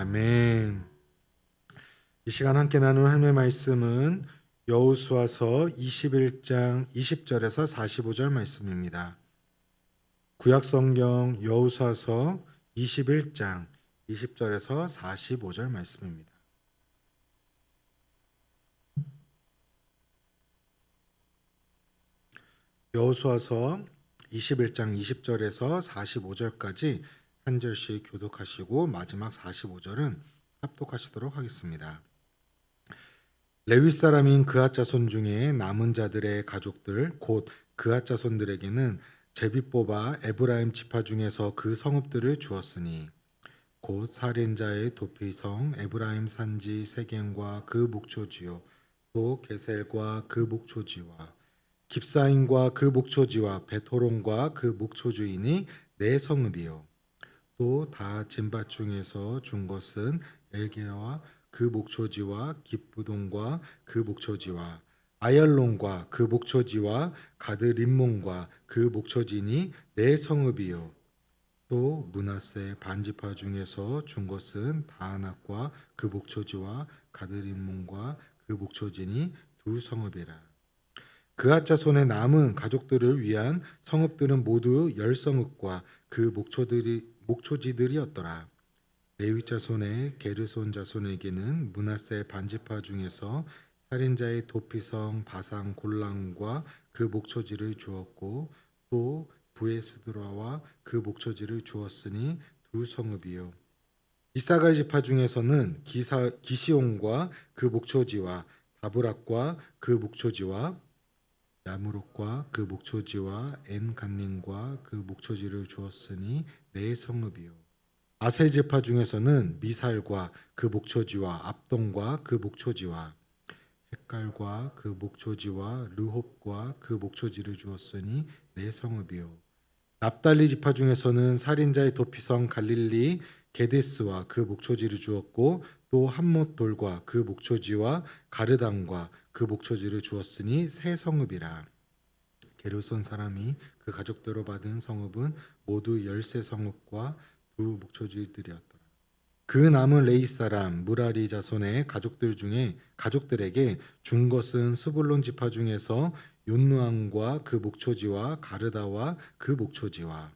아멘. 이 시간 함께 나눈 하나님의 말씀은 여호수아서 21장 20절에서 45절 말씀입니다. 구약성경 여호수아서 21장 20절에서 45절 말씀입니다. 여호수아서 21장 20절에서 45절까지 한 절씩 교독하시고 마지막 45절은 합독하시도록 하겠습니다. 레위 사람인 그앗 자손 중에 남은 자들의 가족들 곧 그앗 자손들에게는 제비 뽑아 에브라임 지파 중에서 그 성읍들을 주었으니 곧 살인자의 도피성 에브라임 산지 세겜과 그 목초지요 또 게셀과 그 목초지와 깁사임과 그 목초지와 베토론과 그 목초지이니 네 성읍이요 또 다 진밭 중에서 준 것은 엘게와 그 목초지와 깁부동과 그 목초지와 아얄론과 그 목초지와 가드림몬과 그 목초지니 네 성읍이요 또 므낫세 반지파 중에서 준 것은 다하낙과 그 목초지와 가드림몬과 그 목초지니 두 성읍이라. 그앗 자손의 남은 가족들을 위한 성읍들은 모두 10성읍과 그 목초지들이었더라. 레위 자손의 게르손 자손에게는 므낫세 반지파 중에서 살인자의 도피성 바산 골랑과 그 목초지를 주었고 또 부에스드라와 그 목초지를 주었으니 두 성읍이요. 이사갈 지파 중에서는 기시온과 그 목초지와 다브락과 그 목초지와 야무록과 그 목초지와 엔간닌과 그 목초지를 주었으니 네 성읍이요. 아셀 지파 중에서는 미살과 그 목초지와 압동과 그 목초지와 헷갈과 그 목초지와 르홉과 그 목초지를 주었으니 네 성읍이요. 납달리 지파 중에서는 살인자의 도피성 갈릴리 게데스와 그 목초지를 주었고 또 함못 돌과 그 목초지와 가르당과 그 목초지를 주었으니 세 성읍이라. 게르손 사람이 그 가족대로 받은 성읍은 모두 13성읍과 두 목초지들이었더라. 그 남은 레위 사람 무라리 자손의 가족들 중에 가족들에게 준 것은 스불론 지파 중에서 욘누암과 그 목초지와 가르다와 그 목초지와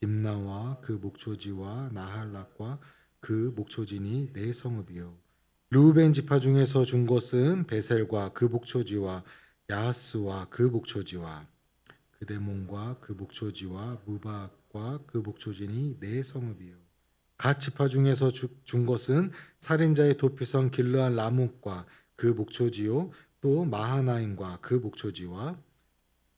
딥나와 그 목초지와 나할락과 그 목초지니 네 성읍이요. 르우벤 지파 중에서 준 것은 베셀과 그 목초지와 야하스와 그 목초지와 그데몬과 그 목초지와 무바과 그 목초지니 네 성읍이요. 갓 지파 중에서 준 것은 살인자의 도피성 길르한 라목과 그 목초지요 또 마하나임과 그 목초지와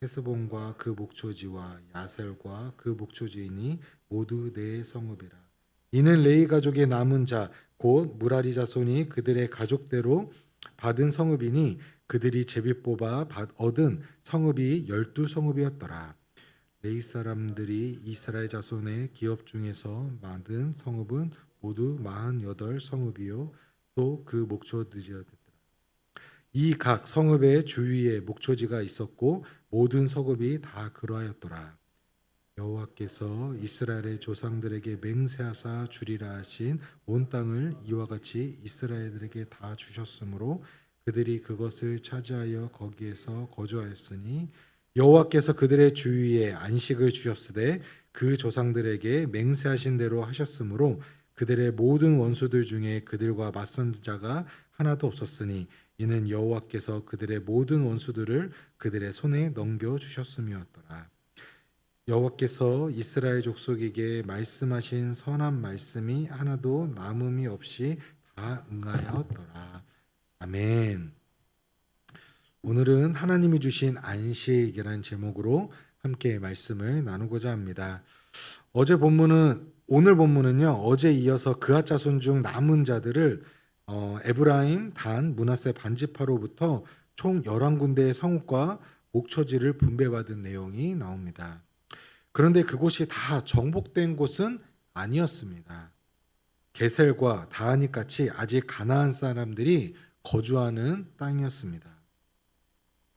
헤스본과 그 목초지와 야셀과 그 목초지이니 모두 네 성읍이라. 이는 레위 가족의 남은 자 곧 무라리 자손이 그들의 가족대로 받은 성읍이니 그들이 제비 뽑아 얻은 성읍이 12성읍이었더라. 레위 사람들이 이스라엘 자손의 기업 중에서 만든 성읍은 모두 48성읍이요 또 그 목초들이었더라. 이 각 성읍의 주위에 목초지가 있었고 모든 성읍이 다 그러하였더라. 여호와께서 이스라엘의 조상들에게 맹세하사 주리라 하신 온 땅을 이와 같이 이스라엘들에게 다 주셨으므로 그들이 그것을 차지하여 거기에서 거주하였으니 여호와께서 그들의 주위에 안식을 주셨으되 그 조상들에게 맹세하신 대로 하셨으므로 그들의 모든 원수들 중에 그들과 맞선 자가 하나도 없었으니 이는 여호와께서 그들의 모든 원수들을 그들의 손에 넘겨 주셨음이었더라. 여호와께서 이스라엘 족속에게 말씀하신 선한 말씀이 하나도 남음이 없이 다 응하였더라. 아멘. 오늘은 하나님이 주신 안식이라는 제목으로 함께 말씀을 나누고자 합니다. 오늘 본문은요. 어제 이어서 그앗 자손 중 남은 자들을 에브라임, 단, 므낫세 반지파로부터 총 11군데의 성읍과 목초지를 분배받은 내용이 나옵니다. 그런데 그곳이 다 정복된 곳은 아니었습니다. 게셀과 다하닉 같이 아직 가나안 사람들이 거주하는 땅이었습니다.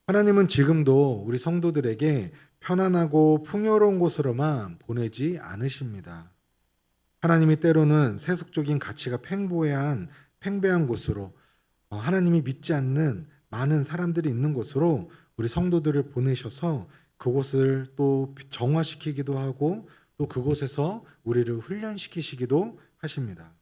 하나님은 지금도 우리 성도들에게 편안하고 풍요로운 곳으로만 보내지 않으십니다. 하나님이 때로는 세속적인 가치가 팽배한 곳으로 하나님이 믿지 않는 많은 사람들이 있는 곳으로 우리 성도들을 보내셔서 그곳을 또 정화시키기도 하고 또 그곳에서 우리를 훈련시키시기도 하십니다.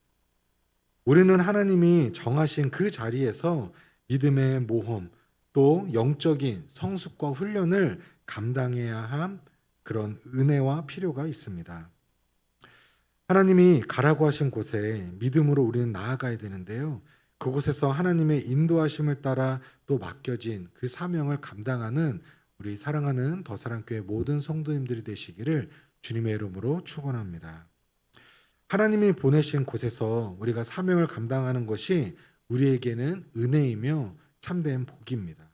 우리는 하나님이 정하신 그 자리에서 믿음의 모험 또 영적인 성숙과 훈련을 감당해야 한 그런 은혜와 필요가 있습니다. 하나님이 가라고 하신 곳에 믿음으로 우리는 나아가야 되는데요. 그곳에서 하나님의 인도하심을 따라 또 맡겨진 그 사명을 감당하는 우리 사랑하는 더사랑교회 모든 성도님들이 되시기를 주님의 이름으로 축원합니다. 하나님이 보내신 곳에서 우리가 사명을 감당하는 것이 우리에게는 은혜이며 참된 복입니다.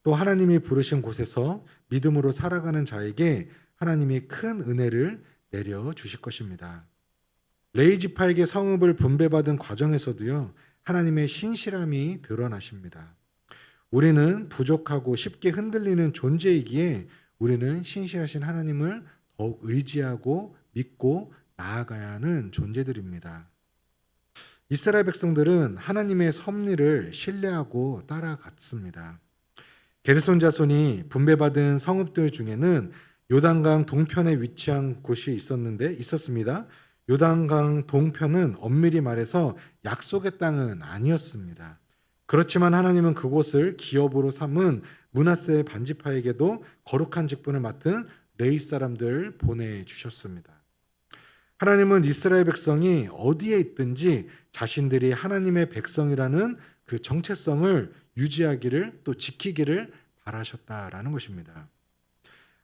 또 하나님이 부르신 곳에서 믿음으로 살아가는 자에게 하나님이 큰 은혜를 내려 주실 것입니다. 레위 지파에게 성읍을 분배받은 과정에서도요, 하나님의 신실함이 드러나십니다. 우리는 부족하고 쉽게 흔들리는 존재이기에 우리는 신실하신 하나님을 더욱 의지하고 믿고 나아가야 하는 존재들입니다. 이스라엘 백성들은 하나님의 섭리를 신뢰하고 따라갔습니다. 게르손 자손이 분배받은 성읍들 중에는 요단강 동편에 위치한 곳이 있었습니다. 요단강 동편은 엄밀히 말해서 약속의 땅은 아니었습니다. 그렇지만 하나님은 그곳을 기업으로 삼은 므낫세 반지파에게도 거룩한 직분을 맡은 레위 사람들 보내주셨습니다. 하나님은 이스라엘 백성이 어디에 있든지 자신들이 하나님의 백성이라는 그 정체성을 유지하기를 또 지키기를 바라셨다라는 것입니다.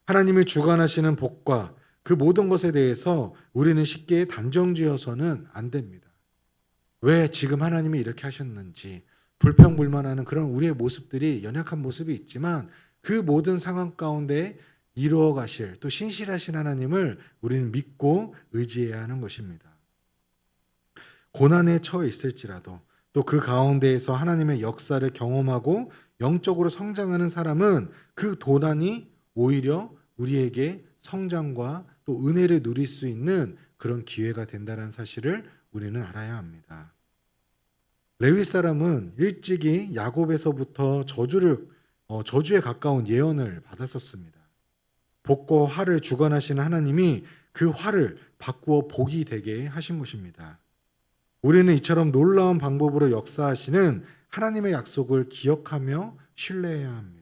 하나님이 주관하시는 복과 그 모든 것에 대해서 우리는 쉽게 단정지어서는 안 됩니다. 왜 지금 하나님이 이렇게 하셨는지 불평불만하는 그런 우리의 모습들이 연약한 모습이 있지만 그 모든 상황 가운데 이루어 가실 또 신실하신 하나님을 우리는 믿고 의지해야 하는 것입니다. 고난에 처해 있을지라도 또 그 가운데에서 하나님의 역사를 경험하고 영적으로 성장하는 사람은 그 고난이 오히려 우리에게 성장과 또 은혜를 누릴 수 있는 그런 기회가 된다는 사실을 우리는 알아야 합니다. 레위 사람은 일찍이 야곱에서부터 저주에 가까운 예언을 받았었습니다. 복과 화를 주관하시는 하나님이 그 화를 바꾸어 복이 되게 하신 것입니다. 우리는 이처럼 놀라운 방법으로 역사하시는 하나님의 약속을 기억하며 신뢰해야 합니다.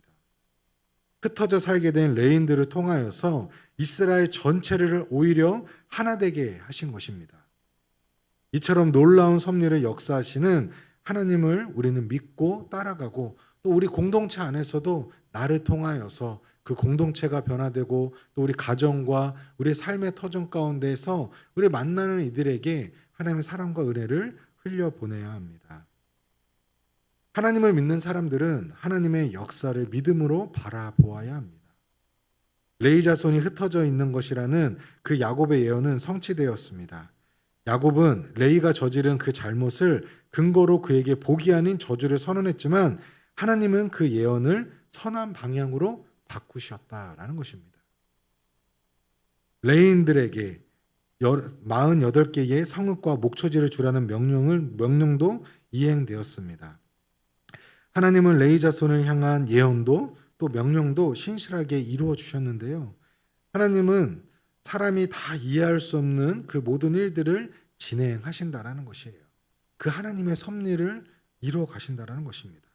흩어져 살게 된 레인들을 통하여서 이스라엘 전체를 오히려 하나 되게 하신 것입니다. 이처럼 놀라운 섭리를 역사하시는 하나님을 우리는 믿고 따라가고 또 우리 공동체 안에서도 나를 통하여서 그 공동체가 변화되고 또 우리 가정과 우리 삶의 터전 가운데서 우리 만나는 이들에게 하나님의 사랑과 은혜를 흘려보내야 합니다. 하나님을 믿는 사람들은 하나님의 역사를 믿음으로 바라보아야 합니다. 레위 자손이 흩어져 있는 것이라는 그 야곱의 예언은 성취되었습니다. 야곱은 레위가 저지른 그 잘못을 근거로 그에게 복이 아닌 저주를 선언했지만 하나님은 그 예언을 선한 방향으로 바꾸셨다라는 것입니다. 레위인들에게 48개의 성읍과 목초지를 주라는 명령도 이행되었습니다. 하나님은 레위 자손을 향한 예언도 또 명령도 신실하게 이루어 주셨는데요. 하나님은 사람이 다 이해할 수 없는 그 모든 일들을 진행하신다라는 것이에요. 그 하나님의 섭리를 이루어 가신다라는 것입니다.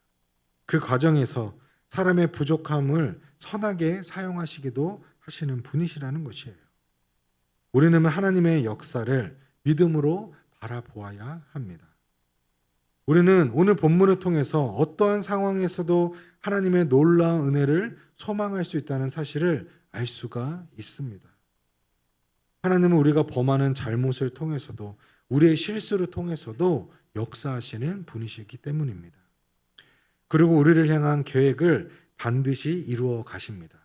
그 과정에서 사람의 부족함을 선하게 사용하시기도 하시는 분이시라는 것이에요. 우리는 하나님의 역사를 믿음으로 바라보아야 합니다. 우리는 오늘 본문을 통해서 어떠한 상황에서도 하나님의 놀라운 은혜를 소망할 수 있다는 사실을 알 수가 있습니다. 하나님은 우리가 범하는 잘못을 통해서도 우리의 실수를 통해서도 역사하시는 분이시기 때문입니다. 그리고 우리를 향한 계획을 반드시 이루어 가십니다.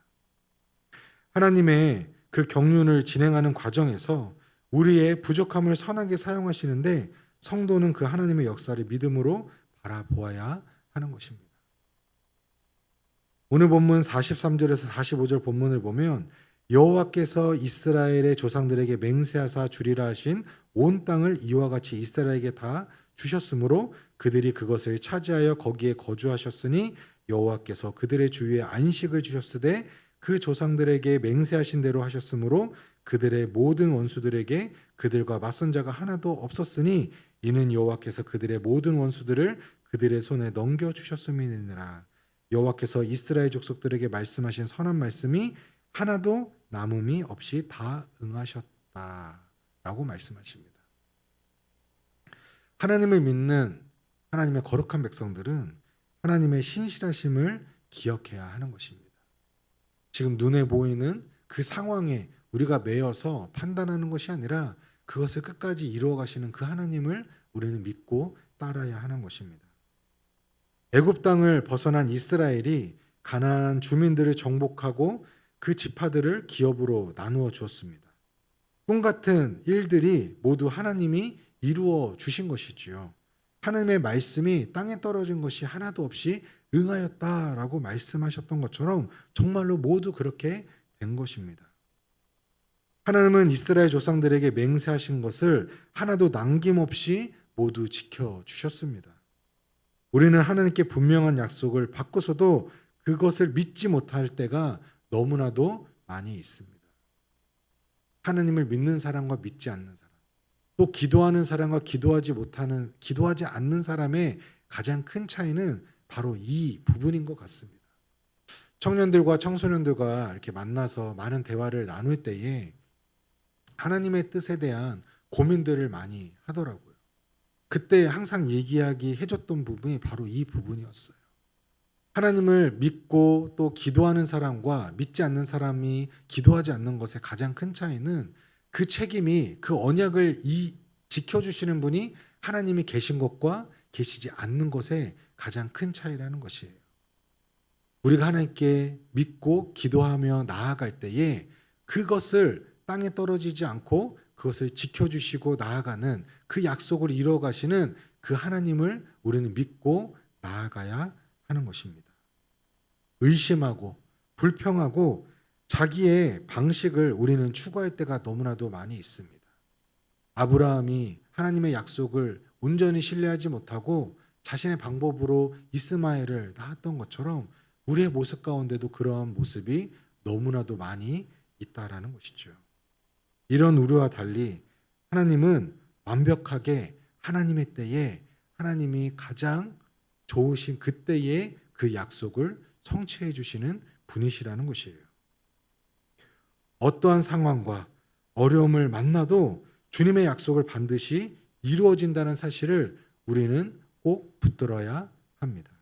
하나님의 그 경륜을 진행하는 과정에서 우리의 부족함을 선하게 사용하시는데 성도는 그 하나님의 역사를 믿음으로 바라보아야 하는 것입니다. 오늘 본문 43절에서 45절 본문을 보면 여호와께서 이스라엘의 조상들에게 맹세하사 주리라 하신 온 땅을 이와 같이 이스라엘에게 다 주셨으므로 그들이 그것을 차지하여 거기에 거주하셨으니 여호와께서 그들의 주위에 안식을 주셨으되 그 조상들에게 맹세하신 대로 하셨으므로 그들의 모든 원수들에게 그들과 맞선 자가 하나도 없었으니 이는 여호와께서 그들의 모든 원수들을 그들의 손에 넘겨 주셨음이니라. 여호와께서 이스라엘 족속들에게 말씀하신 선한 말씀이 하나도 남음이 없이 다 응하셨다라고 말씀하십니다. 하나님을 믿는 하나님의 거룩한 백성들은 하나님의 신실하심을 기억해야 하는 것입니다. 지금 눈에 보이는 그 상황에 우리가 매여서 판단하는 것이 아니라 그것을 끝까지 이루어 가시는 그 하나님을 우리는 믿고 따라야 하는 것입니다. 애굽 땅을 벗어난 이스라엘이 가나안 주민들을 정복하고 그 지파들을 기업으로 나누어 주었습니다. 꿈 같은 일들이 모두 하나님이 이루어 주신 것이지요. 하나님의 말씀이 땅에 떨어진 것이 하나도 없이 응하였다라고 말씀하셨던 것처럼 정말로 모두 그렇게 된 것입니다. 하나님은 이스라엘 조상들에게 맹세하신 것을 하나도 남김없이 모두 지켜주셨습니다. 우리는 하나님께 분명한 약속을 받고서도 그것을 믿지 못할 때가 너무나도 많이 있습니다. 하나님을 믿는 사람과 믿지 않는 사람, 또 기도하는 사람과 기도하지 않는 사람의 가장 큰 차이는 바로 이 부분인 것 같습니다. 청년들과 청소년들과 이렇게 만나서 많은 대화를 나눌 때에 하나님의 뜻에 대한 고민들을 많이 하더라고요. 그때 항상 얘기하기 해줬던 부분이 바로 이 부분이었어요. 하나님을 믿고 또 기도하는 사람과 믿지 않는 사람이 기도하지 않는 것의 가장 큰 차이는 그 책임이 그 언약을 지켜주시는 분이 하나님이 계신 것과 계시지 않는 것의 가장 큰 차이라는 것이에요. 우리가 하나님께 믿고 기도하며 나아갈 때에 그것을 땅에 떨어지지 않고 그것을 지켜주시고 나아가는 그 약속을 이루어가시는 그 하나님을 우리는 믿고 나아가야 하는 것입니다. 의심하고 불평하고 자기의 방식을 우리는 추구할 때가 너무나도 많이 있습니다. 아브라함이 하나님의 약속을 온전히 신뢰하지 못하고 자신의 방법으로 이스마엘을 낳았던 것처럼 우리의 모습 가운데도 그러한 모습이 너무나도 많이 있다라는 것이죠. 이런 우리와 달리 하나님은 완벽하게 하나님의 때에 하나님이 가장 좋으신 그때에 그 약속을 성취해 주시는 분이시라는 것이에요. 어떠한 상황과 어려움을 만나도 주님의 약속을 반드시 이루어진다는 사실을 우리는 꼭 붙들어야 합니다.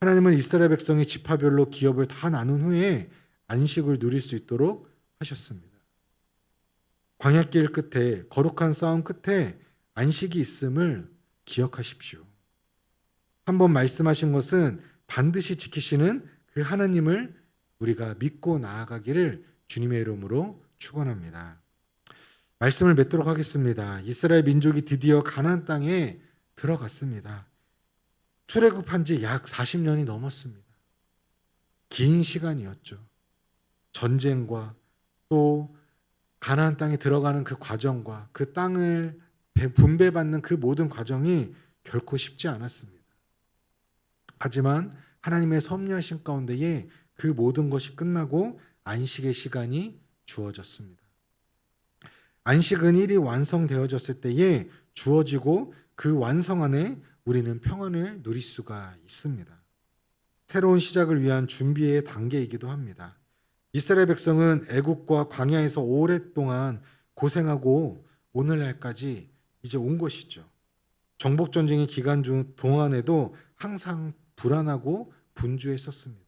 하나님은 이스라엘 백성이 지파별로 기업을 다 나눈 후에 안식을 누릴 수 있도록 하셨습니다. 광야길 끝에 거룩한 싸움 끝에 안식이 있음을 기억하십시오. 한번 말씀하신 것은 반드시 지키시는 그 하나님을 우리가 믿고 나아가기를 주님의 이름으로 축원합니다. 말씀을 맺도록 하겠습니다. 이스라엘 민족이 드디어 가나안 땅에 들어갔습니다. 출애굽한 지 약 40년이 넘었습니다. 긴 시간이었죠. 전쟁과 또 가나안 땅에 들어가는 그 과정과 그 땅을 분배받는 그 모든 과정이 결코 쉽지 않았습니다. 하지만 하나님의 섭리하신 가운데에 그 모든 것이 끝나고 안식의 시간이 주어졌습니다. 안식은 일이 완성되어졌을 때에 주어지고 그 완성 안에 우리는 평안을 누릴 수가 있습니다. 새로운 시작을 위한 준비의 단계이기도 합니다. 이스라엘 백성은 애국과 광야에서 오랫동안 고생하고 오늘날까지 이제 온 것이죠. 정복 전쟁의 기간 동안에도 항상 불안하고 분주했었습니다.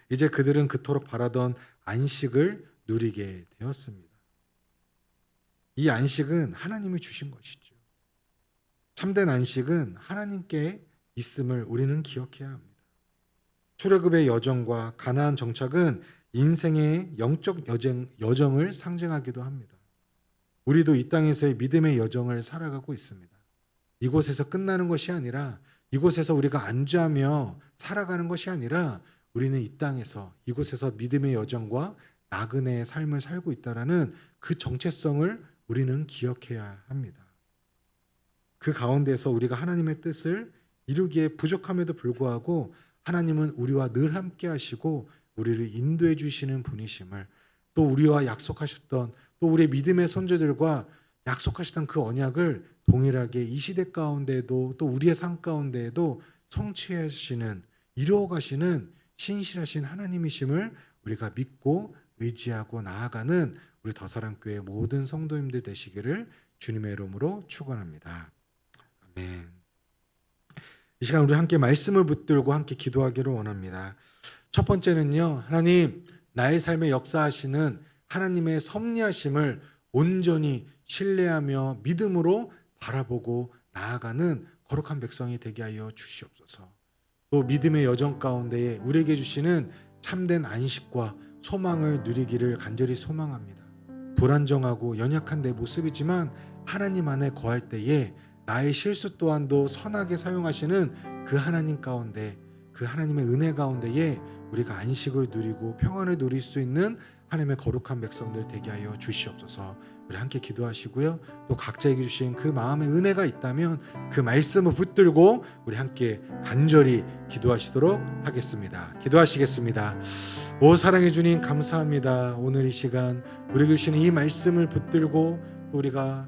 이제 그들은 그토록 바라던 안식을 누리게 되었습니다. 이 안식은 하나님이 주신 것이죠. 참된 안식은 하나님께 있음을 우리는 기억해야 합니다. 출애굽의 여정과 가나안 정착은 인생의 영적 여정을 상징하기도 합니다. 우리도 이 땅에서의 믿음의 여정을 살아가고 있습니다. 이곳에서 끝나는 것이 아니라 이곳에서 우리가 안주하며 살아가는 것이 아니라 우리는 이 땅에서 이곳에서 믿음의 여정과 나그네의 삶을 살고 있다라는 그 정체성을 우리는 기억해야 합니다. 그 가운데서 우리가 하나님의 뜻을 이루기에 부족함에도 불구하고 하나님은 우리와 늘 함께 하시고 우리를 인도해 주시는 분이심을, 또 우리와 약속하셨던, 또 우리의 믿음의 선조들과 약속하셨던 그 언약을 동일하게 이 시대 가운데에도 또 우리의 삶 가운데에도 성취하시는, 이루어 가시는 신실하신 하나님이심을 우리가 믿고 의지하고 나아가는 우리 더사랑교회 모든 성도님들 되시기를 주님의 이름으로 축원합니다. 아멘. 이 시간 우리 함께 말씀을 붙들고 함께 기도하기를 원합니다. 첫 번째는요, 하나님, 나의 삶에 역사하시는 하나님의 섭리하심을 온전히 신뢰하며 믿음으로 바라보고 나아가는 거룩한 백성이 되게 하여 주시옵소서. 또 믿음의 여정 가운데에 우리에게 주시는 참된 안식과 소망을 누리기를 간절히 소망합니다. 불안정하고 연약한 내 모습이지만 하나님 안에 거할 때에 나의 실수 또한도 선하게 사용하시는 그 하나님 가운데, 그 하나님의 은혜 가운데에 우리가 안식을 누리고 평안을 누릴 수 있는 하나님의 거룩한 백성들 되게 하여 주시옵소서. 우리 함께 기도하시고요. 또 각자에게 주신 그 마음의 은혜가 있다면 그 말씀을 붙들고 우리 함께 간절히 기도하시도록 하겠습니다. 기도하시겠습니다. 오 사랑해 주님, 감사합니다. 오늘 이 시간 우리에게 주시는 이 말씀을 붙들고 또 우리가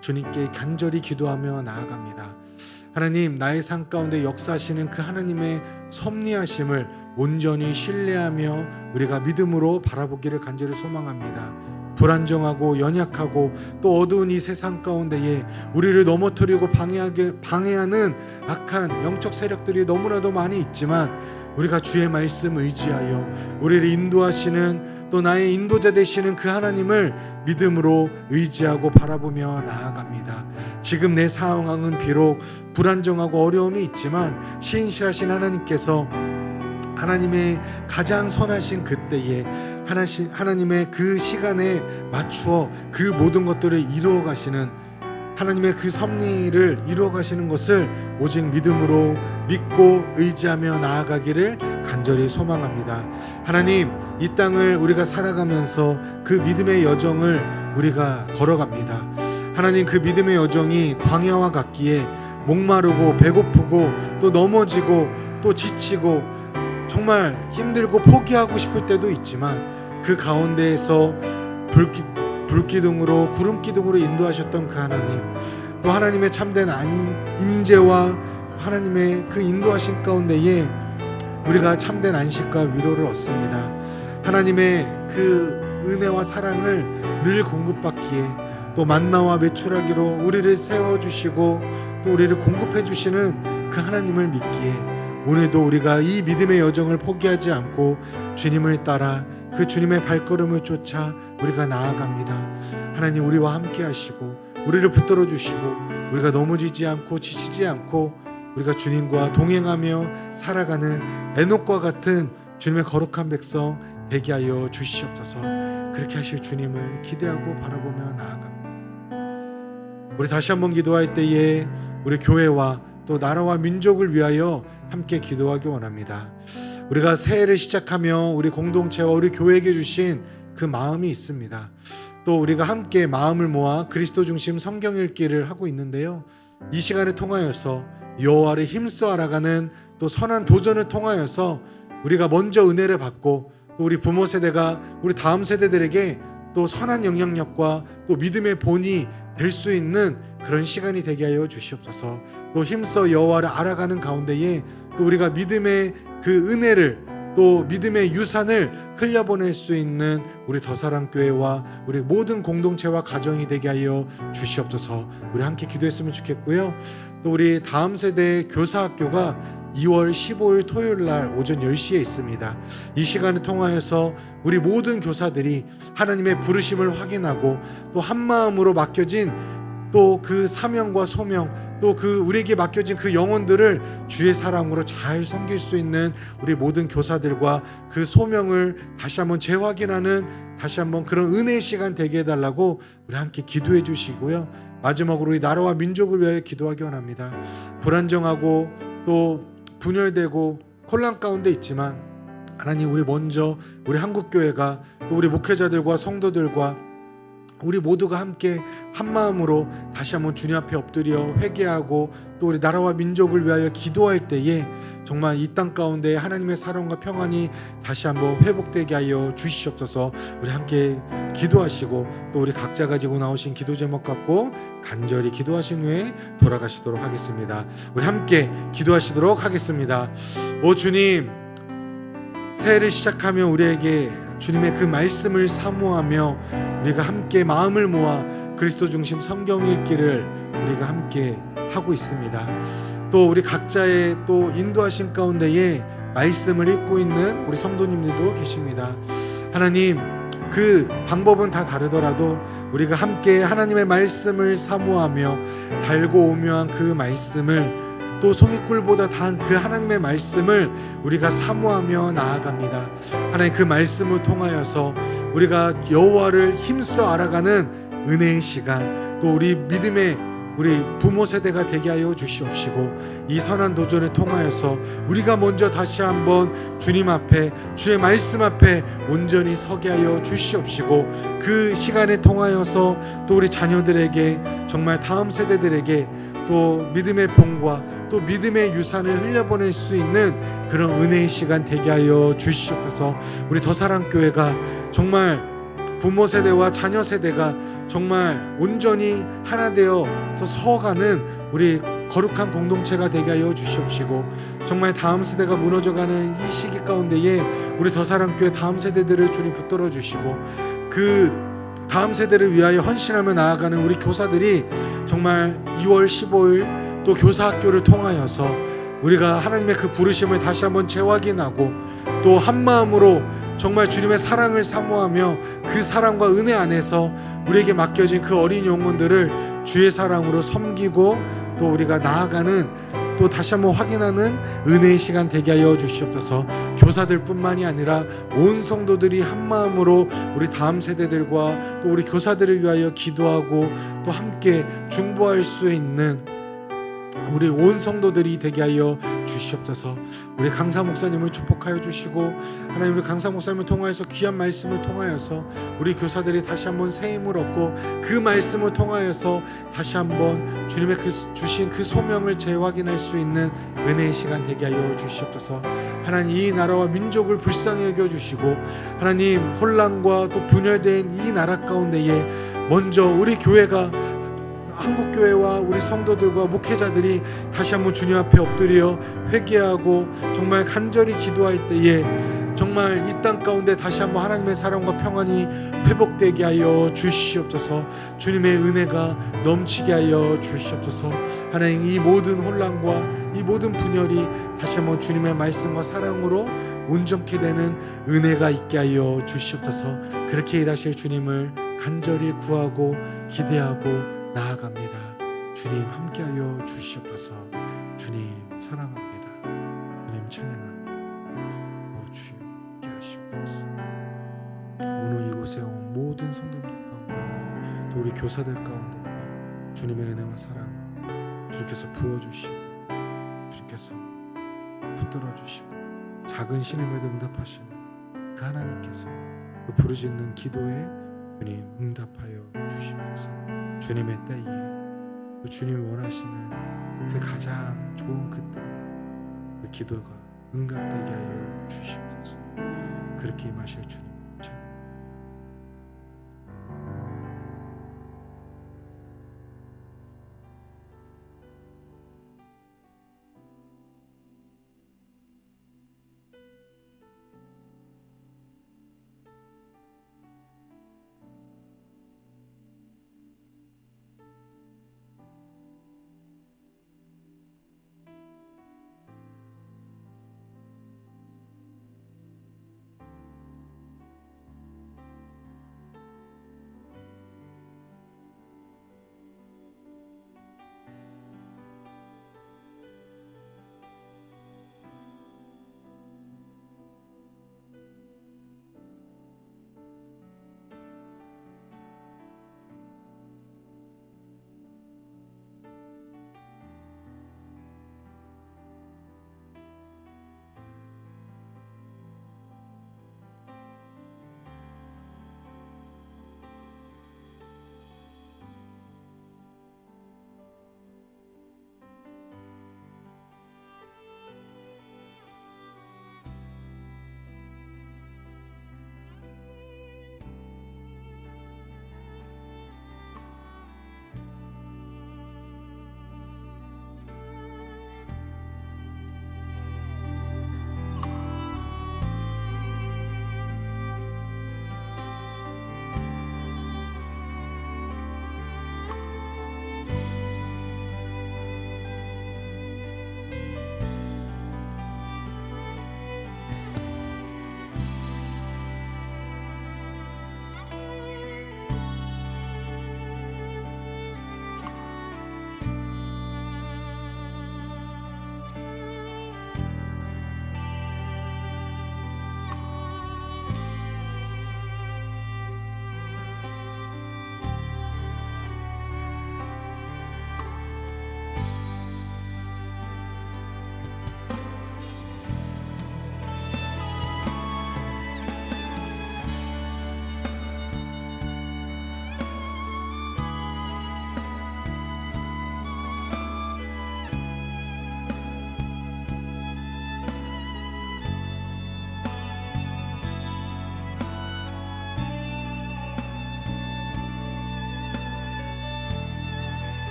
주님께 간절히 기도하며 나아갑니다. 하나님, 나의 삶 가운데 역사하시는 그 하나님의 섭리하심을 온전히 신뢰하며 우리가 믿음으로 바라보기를 간절히 소망합니다. 불안정하고 연약하고 또 어두운 이 세상 가운데에 우리를 넘어뜨리고 방해하는 악한 영적 세력들이 너무나도 많이 있지만 우리가 주의 말씀 의지하여 우리를 인도하시는, 또 나의 인도자 되시는 그 하나님을 믿음으로 의지하고 바라보며 나아갑니다. 지금 내 상황은 비록 불안정하고 어려움이 있지만 신실하신 하나님께서 하나님의 가장 선하신 그때에 하나님의 그 시간에 맞추어 그 모든 것들을 이루어 가시는, 하나님의 그 섭리를 이루어 가시는 것을 오직 믿음으로 믿고 의지하며 나아가기를 간절히 소망합니다. 하나님, 이 땅을 우리가 살아가면서 그 믿음의 여정을 우리가 걸어갑니다. 하나님, 그 믿음의 여정이 광야와 같기에 목마르고 배고프고 또 넘어지고 또 지치고 정말 힘들고 포기하고 싶을 때도 있지만 그 가운데에서 불기둥으로 구름기둥으로 인도하셨던 그 하나님, 또 하나님의 참된 임재와 하나님의 그 인도하신 가운데에 우리가 참된 안식과 위로를 얻습니다. 하나님의 그 은혜와 사랑을 늘 공급받기에, 또 만나와 메추라기로 우리를 세워주시고 또 우리를 공급해 주시는 그 하나님을 믿기에 오늘도 우리가 이 믿음의 여정을 포기하지 않고 주님을 따라 그 주님의 발걸음을 쫓아 우리가 나아갑니다. 하나님, 우리와 함께 하시고 우리를 붙들어 주시고 우리가 넘어지지 않고 지치지 않고 우리가 주님과 동행하며 살아가는 에녹과 같은 주님의 거룩한 백성 되게 하여 주시옵소서. 그렇게 하실 주님을 기대하고 바라보며 나아갑니다. 우리 다시 한번 기도할 때에 우리 교회와 또 나라와 민족을 위하여 함께 기도하기 원합니다. 우리가 새해를 시작하며 우리 공동체와 우리 교회에게 주신 그 마음이 있습니다. 또 우리가 함께 마음을 모아 그리스도 중심 성경 읽기를 하고 있는데요, 이 시간을 통하여서 여호와를 힘써 알아가는 또 선한 도전을 통하여서 우리가 먼저 은혜를 받고 또 우리 부모 세대가 우리 다음 세대들에게 또 선한 영향력과 또 믿음의 본이 될 수 있는 그런 시간이 되게 하여 주시옵소서. 또 힘써 여호와를 알아가는 가운데에 또 우리가 믿음의 그 은혜를, 또 믿음의 유산을 흘려보낼 수 있는 우리 더사랑교회와 우리 모든 공동체와 가정이 되게 하여 주시옵소서. 우리 함께 기도했으면 좋겠고요. 또 우리 다음 세대 교사학교가 2월 15일 토요일 날 오전 10시에 있습니다. 이 시간을 통하여서 우리 모든 교사들이 하나님의 부르심을 확인하고 또 한마음으로 맡겨진 또 그 사명과 소명, 또 그 우리에게 맡겨진 그 영혼들을 주의 사랑으로 잘 섬길 수 있는 우리 모든 교사들과 그 소명을 다시 한번 재확인하는, 다시 한번 그런 은혜의 시간 되게 해달라고 우리 함께 기도해 주시고요. 마지막으로 우리 나라와 민족을 위하여 기도하기 원합니다. 불안정하고 또 분열되고 혼란 가운데 있지만 하나님, 우리 먼저 우리 한국교회가 또 우리 목회자들과 성도들과 우리 모두가 함께 한 마음으로 다시 한번 주님 앞에 엎드려 회개하고 또 우리 나라와 민족을 위하여 기도할 때에 정말 이 땅 가운데 하나님의 사랑과 평안이 다시 한번 회복되게 하여 주시옵소서. 우리 함께 기도하시고 또 우리 각자 가지고 나오신 기도 제목 갖고 간절히 기도하신 후에 돌아가시도록 하겠습니다. 우리 함께 기도하시도록 하겠습니다. 오 주님, 새해를 시작하며 우리에게 주님의 그 말씀을 사모하며 우리가 함께 마음을 모아 그리스도 중심 성경 읽기를 우리가 함께 하고 있습니다. 또 우리 각자의 또 인도하신 가운데에 말씀을 읽고 있는 우리 성도님들도 계십니다. 하나님, 그 방법은 다 다르더라도 우리가 함께 하나님의 말씀을 사모하며 달고 오묘한 그 말씀을 또 송이꿀보다 단 그 하나님의 말씀을 우리가 사모하며 나아갑니다. 하나님, 그 말씀을 통하여서 우리가 여호와를 힘써 알아가는 은혜의 시간, 또 우리 믿음의 우리 부모 세대가 되게 하여 주시옵시고 이 선한 도전을 통하여서 우리가 먼저 다시 한번 주님 앞에 주의 말씀 앞에 온전히 서게 하여 주시옵시고 그 시간을 통하여서 또 우리 자녀들에게 정말 다음 세대들에게 또 믿음의 봉과 또 믿음의 유산을 흘려보낼 수 있는 그런 은혜의 시간 되게 하여 주시옵소서. 우리 더사랑교회가 정말 부모 세대와 자녀 세대가 정말 온전히 하나 되어 더 서가는 우리 거룩한 공동체가 되게 하여 주시옵시고 정말 다음 세대가 무너져가는 이 시기 가운데에 우리 더사랑교회 다음 세대들을 주님 붙들어 주시고 그 다음 세대를 위하여 헌신하며 나아가는 우리 교사들이 정말 2월 15일 또 교사학교를 통하여서 우리가 하나님의 그 부르심을 다시 한번 재확인하고 또 한마음으로 정말 주님의 사랑을 사모하며 그 사랑과 은혜 안에서 우리에게 맡겨진 그 어린 영혼들을 주의 사랑으로 섬기고 또 우리가 나아가는 또 다시 한번 확인하는 은혜의 시간 되게 하여 주시옵소서. 교사들뿐만이 아니라 온 성도들이 한마음으로 우리 다음 세대들과 또 우리 교사들을 위하여 기도하고 또 함께 중보할 수 있는 우리 온 성도들이 되게 하여 주시옵소서. 우리 강사 목사님을 축복하여 주시고 하나님, 우리 강사 목사님을 통하여서 귀한 말씀을 통하여서 우리 교사들이 다시 한번 새 힘을 얻고 그 말씀을 통하여서 다시 한번 주님의 주신 그 소명을 재확인할 수 있는 은혜의 시간 되게 하여 주시옵소서. 하나님, 이 나라와 민족을 불쌍히 여겨주시고 하나님, 혼란과 또 분열된 이 나라 가운데에 먼저 우리 교회가 한국교회와 우리 성도들과 목회자들이 다시 한번 주님 앞에 엎드려 회개하고 정말 간절히 기도할 때에 정말 이 땅 가운데 다시 한번 하나님의 사랑과 평안이 회복되게 하여 주시옵소서. 주님의 은혜가 넘치게 하여 주시옵소서. 하나님, 이 모든 혼란과 이 모든 분열이 다시 한번 주님의 말씀과 사랑으로 온전케 되는 은혜가 있게 하여 주시옵소서. 그렇게 일하실 주님을 간절히 구하고 기대하고 나아갑니다. 주님 함께하여 주시옵소서. 주님 사랑합니다. 주님 찬양합니다. 오 주여 함께하시옵소서. 오늘 이곳에 온 모든 성도들 가운데 또 우리 교사들 가운데 주님의 은혜와 사랑 주님께서 부어주시고 주님께서 붙들어 주시고 작은 신임에도 응답하시는 그 하나님께서 그 부르짖는 기도에 주님 응답하여 주시옵소서. 주님의 때에 그 주님이 원하시는 그 가장 좋은 그때 그 기도가 응답되게 하여 주시옵소서. 그렇게 임하실 주님